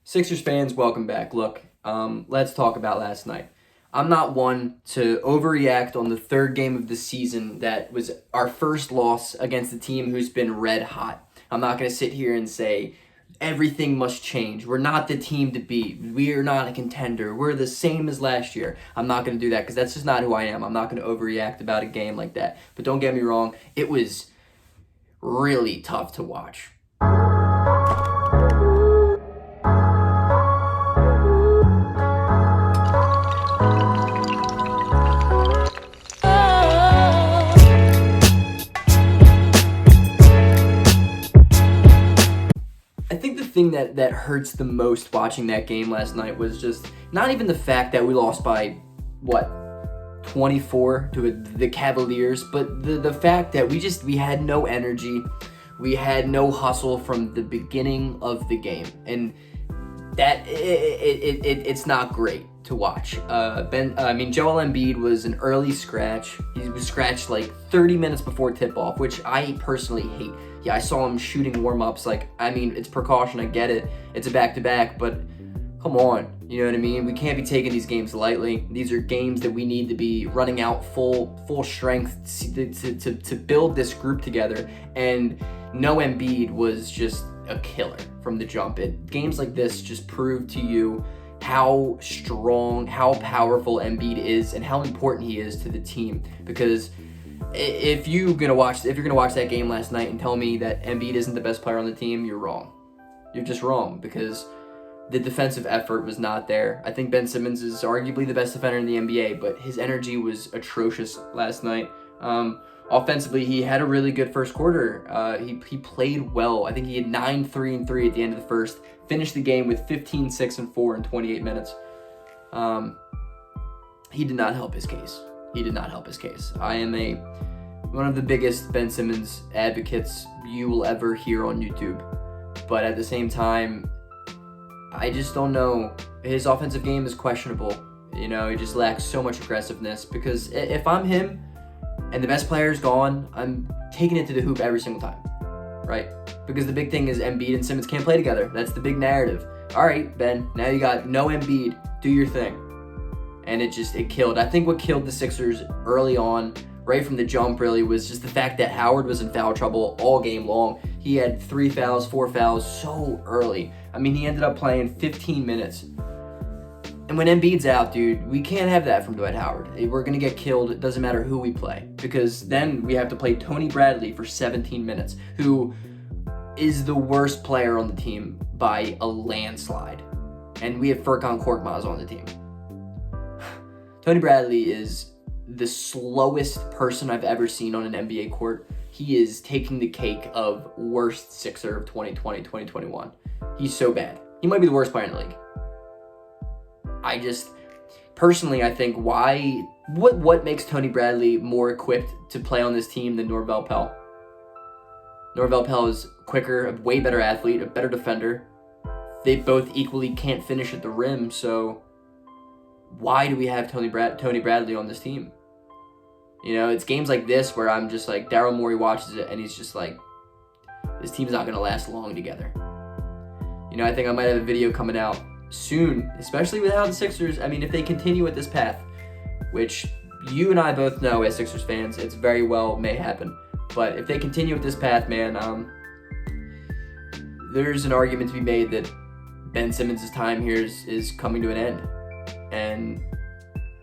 Sixers fans, welcome back. Look, let's talk about last night. I'm not one to overreact on the third game of the season that was our first loss against a team who's been red hot. I'm not going to sit here and say everything must change. We're not the team to beat. We are not a contender. We're the same as last year. I'm not going to do that because that's just not who I am. I'm not going to overreact about a game like that. But don't get me wrong, it was really tough to watch. I think the thing that hurts the most watching that game last night was just not even the fact that we lost by, 24 to the Cavaliers, but the fact that we had no energy, we had no hustle from the beginning of the game, and that it's not great to watch. Joel Embiid was an early scratch. He was scratched like 30 minutes before tip-off, which I personally hate. Yeah, I saw him shooting warm-ups. It's precaution, I get it. It's a back-to-back, but come on. You know what I mean? We can't be taking these games lightly. These are games that we need to be running out full strength to build this group together. And no Embiid was just a killer from the jump. Games like this just prove to you how strong, how powerful Embiid is, and how important he is to the team. Because if you're gonna watch that game last night and tell me that Embiid isn't the best player on the team, you're wrong. You're just wrong, because the defensive effort was not there. I think Ben Simmons is arguably the best defender in the NBA, but his energy was atrocious last night. Offensively, he had a really good first quarter. He played well. I think he had 9 3-3 at the end of the first. Finished the game with 15 6-4 in 28 minutes. He did not help his case. I am one of the biggest Ben Simmons advocates you will ever hear on YouTube. But at the same time, I just don't know. His offensive game is questionable. You know, he just lacks so much aggressiveness. Because if I'm him and the best player is gone, I'm taking it to the hoop every single time, right? Because the big thing is Embiid and Simmons can't play together. That's the big narrative. All right, Ben, now you got no Embiid. Do your thing. And it killed. I think what killed the Sixers early on, right from the jump really, was just the fact that Howard was in foul trouble all game long. He had 3 fouls, 4 fouls so early. I mean, he ended up playing 15 minutes. And when Embiid's out, dude, we can't have that from Dwight Howard. We're going to get killed. It doesn't matter who we play. Because then we have to play Tony Bradley for 17 minutes, who is the worst player on the team by a landslide. And we have Furkan Korkmaz on the team. Tony Bradley is the slowest person I've ever seen on an NBA court. He is taking the cake of worst Sixer of 2020, 2021. He's so bad. He might be the worst player in the league. Personally, I think what makes Tony Bradley more equipped to play on this team than Norvel Pelle? Norvel Pelle is quicker, a way better athlete, a better defender. They both equally can't finish at the rim, so why do we have Tony Bradley on this team? You know, it's games like this where I'm just like, Daryl Morey watches it and he's just like, this team's not going to last long together. You know, I think I might have a video coming out soon, especially with how the Sixers, if they continue with this path, which you and I both know as Sixers fans, it's very well may happen. But if they continue with this path, man, there's an argument to be made that Ben Simmons' time here is coming to an end. And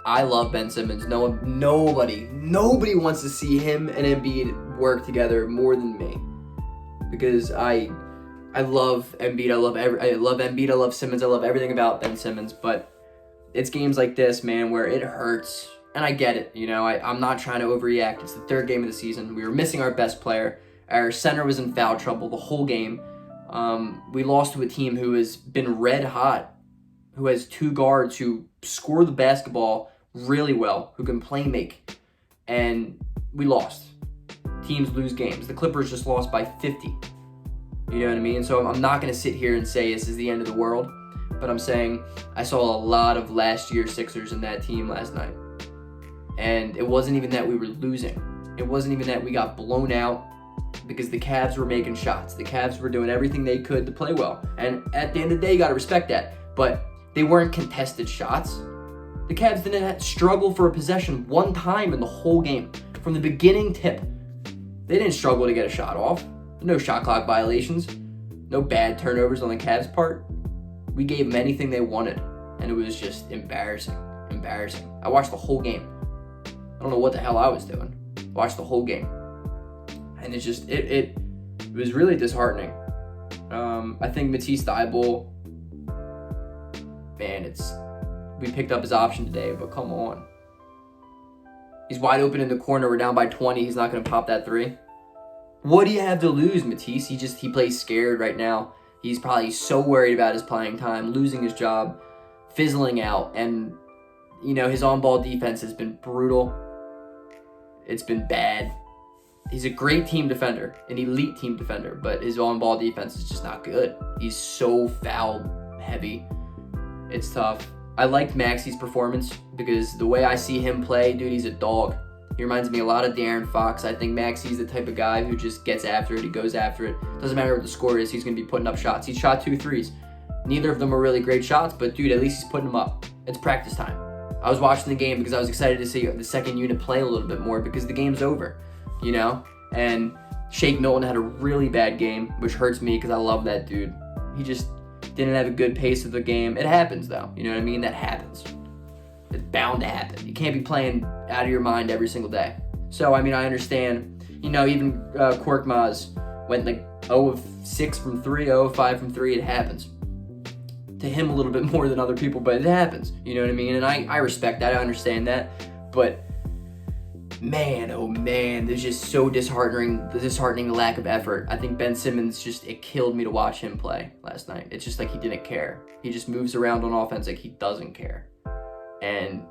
I love Ben Simmons. Nobody wants to see him and Embiid work together more than me, because I love Embiid. I love Embiid. I love Simmons. I love everything about Ben Simmons. But it's games like this, man, where it hurts, and I get it. You know, I'm not trying to overreact. It's the third game of the season. We were missing our best player. Our center was in foul trouble the whole game. We lost to a team who has been red hot, who has 2 guards who score the basketball really well, who can play make, and we lost. Teams lose games. The Clippers just lost by 50. You know what I mean? So I'm not going to sit here and say this is the end of the world, but I'm saying I saw a lot of last year's Sixers in that team last night. And it wasn't even that we were losing. It wasn't even that we got blown out. because the Cavs were making shots. The Cavs were doing everything they could to play well. And at the end of the day, you got to respect that. But they weren't contested shots. The Cavs didn't struggle for a possession one time in the whole game. From the beginning tip, they didn't struggle to get a shot off. No shot clock violations. No bad turnovers on the Cavs' part. We gave them anything they wanted. And it was just embarrassing. Embarrassing. I watched the whole game. I don't know what the hell I was doing. Watched the whole game. And it just, it was really disheartening. I think Matisse Thybulle, man, we picked up his option today, but come on. He's wide open in the corner. We're down by 20. He's not going to pop that three. What do you have to lose, Matisse? He plays scared right now. He's probably so worried about his playing time, losing his job, fizzling out. And, his on-ball defense has been brutal. It's been bad. He's a great team defender, an elite team defender, but his on-ball defense is just not good. He's so foul heavy. It's tough. I liked Maxi's performance because the way I see him play, dude, he's a dog. He reminds me a lot of De'Aaron Fox. I think Maxi's the type of guy who just gets after it. He goes after it. Doesn't matter what the score is. He's going to be putting up shots. He shot 2 threes. Neither of them are really great shots, but, dude, at least he's putting them up. It's practice time. I was watching the game because I was excited to see the second unit play a little bit more because the game's over, And Shake Milton had a really bad game, which hurts me because I love that dude. He just didn't have a good pace of the game. It happens, though. You know what I mean? That happens. It's bound to happen. You can't be playing out of your mind every single day. So, I understand. Even Korkmaz went 0 of 6 from 3, 0 of 5 from 3. It happens. To him a little bit more than other people, but it happens. You know what I mean? And I respect that. I understand that. But, man, oh man, there's just so disheartening lack of effort. I think Ben Simmons it killed me to watch him play last night. It's just like he didn't care. He just moves around on offense like he doesn't care. And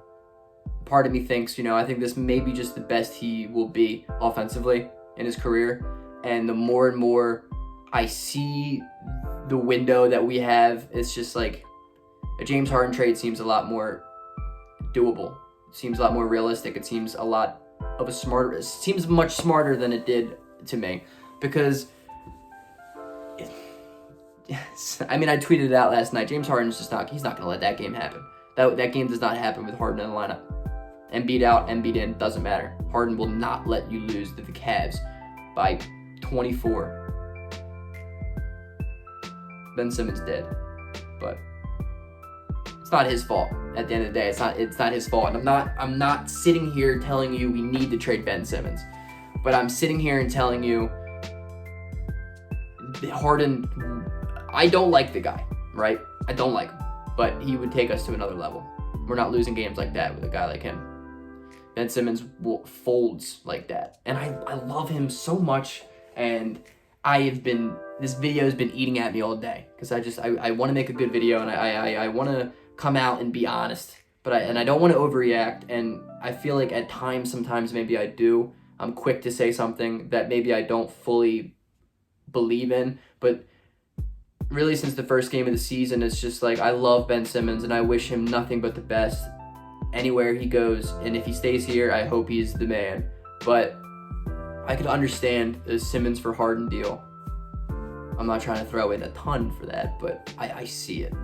part of me thinks, I think this may be just the best he will be offensively in his career. And the more and more I see the window that we have, it's just like a James Harden trade seems a lot more doable. It seems a lot more realistic. It seems it seems much smarter than it did to me because I tweeted it out last night. James Harden's he's not going to let that game happen. That game does not happen with Harden in the lineup. Embiid out, Embiid in, doesn't matter. Harden will not let you lose to the Cavs by 24. Ben Simmons did, but it's not his fault. At the end of the day, it's not his fault. And I'm not sitting here telling you we need to trade Ben Simmons, but I'm sitting here and telling you Harden. I don't like the guy, right? I don't like him, but he would take us to another level. We're not losing games like that with a guy like him. Ben Simmons folds like that, and I love him so much, and this video has been eating at me all day because I want to make a good video, and I want to come out and be honest, but I don't want to overreact, and I feel like at times, sometimes maybe I do. I'm quick to say something that maybe I don't fully believe in, but really since the first game of the season, it's just like I love Ben Simmons, and I wish him nothing but the best anywhere he goes, and if he stays here, I hope he's the man, but I could understand the Simmons for Harden deal. I'm not trying to throw away a ton for that, but I see it.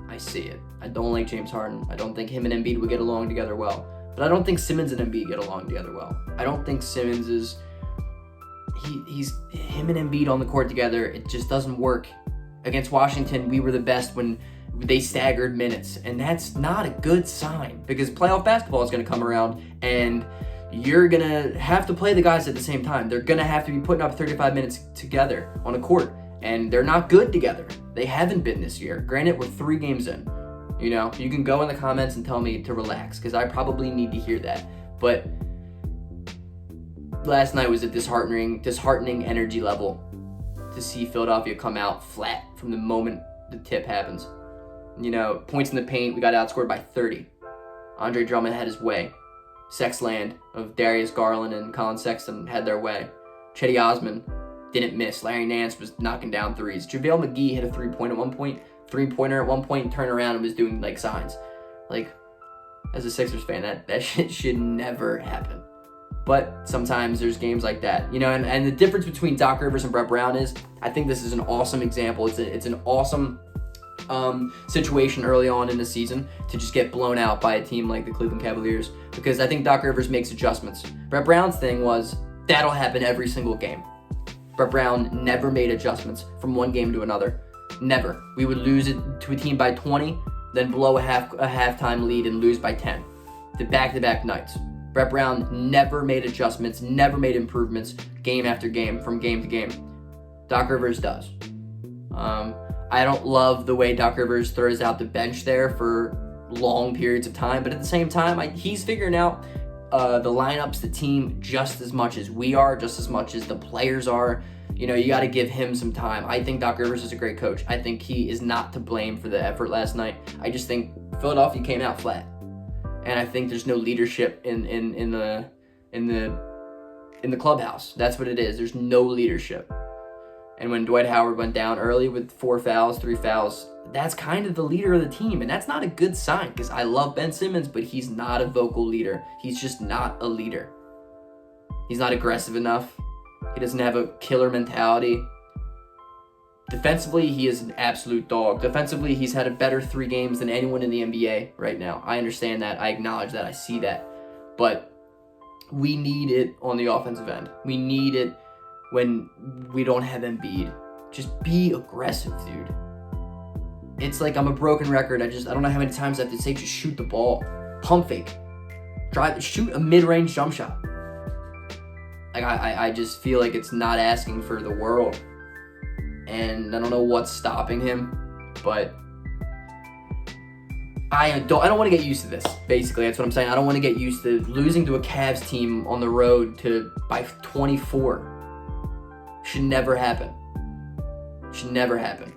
I see it. I don't like James Harden. I don't think him and Embiid would get along together well. But I don't think Simmons and Embiid get along together well. I don't think Simmons is... He's him and Embiid on the court together, it just doesn't work. Against Washington, we were the best when they staggered minutes. And that's not a good sign because playoff basketball is going to come around and you're going to have to play the guys at the same time. They're going to have to be putting up 35 minutes together on a court. And they're not good together. They haven't been this year. Granted, we're 3 games in. You can go in the comments and tell me to relax because I probably need to hear that. But last night was a disheartening energy level to see Philadelphia come out flat from the moment the tip happens. Points in the paint, we got outscored by 30. Andre Drummond had his way. Sexland of Darius Garland and Colin Sexton had their way. Chetty Osman didn't miss. Larry Nance was knocking down threes. JaVale McGee hit a three-pointer at one point, turned around and was doing signs. As a Sixers fan, that shit should never happen. But sometimes there's games like that, you know, and the difference between Doc Rivers and Brett Brown is, I think this is an awesome example. It's an awesome situation early on in the season to just get blown out by a team like the Cleveland Cavaliers, because I think Doc Rivers makes adjustments. Brett Brown's thing was, that'll happen every single game. Brett Brown never made adjustments from one game to another. Never. We would lose it to a team by 20, then blow a halftime lead and lose by 10. The back-to-back nights. Brett Brown never made adjustments, never made improvements game after game, from game to game. Doc Rivers does. I don't love the way Doc Rivers throws out the bench there for long periods of time, but at the same time, he's figuring out the lineups, the team, just as much as we are, just as much as the players are. You know, you got to give him some time. I think Doc Rivers is a great coach. I think he is not to blame for the effort last night. I just think Philadelphia came out flat. And I think there's no leadership in the clubhouse. That's what it is. There's no leadership. And when Dwight Howard went down early with 3 fouls, that's kind of the leader of the team. And that's not a good sign, because I love Ben Simmons, but he's not a vocal leader. He's just not a leader. He's not aggressive enough. He doesn't have a killer mentality. Defensively, he is an absolute dog. Defensively, he's had a better 3 games than anyone in the NBA right now. I understand that. I acknowledge that. I see that. But we need it on the offensive end. We need it when we don't have Embiid. Just be aggressive, dude. It's like I'm a broken record. I don't know how many times I have to say just shoot the ball. Pump fake. Shoot a mid-range jump shot. Like I just feel like it's not asking for the world. And I don't know what's stopping him, but I don't want to get used to this. Basically, that's what I'm saying. I don't want to get used to losing to a Cavs team on the road by 24. Should never happen. Should never happen.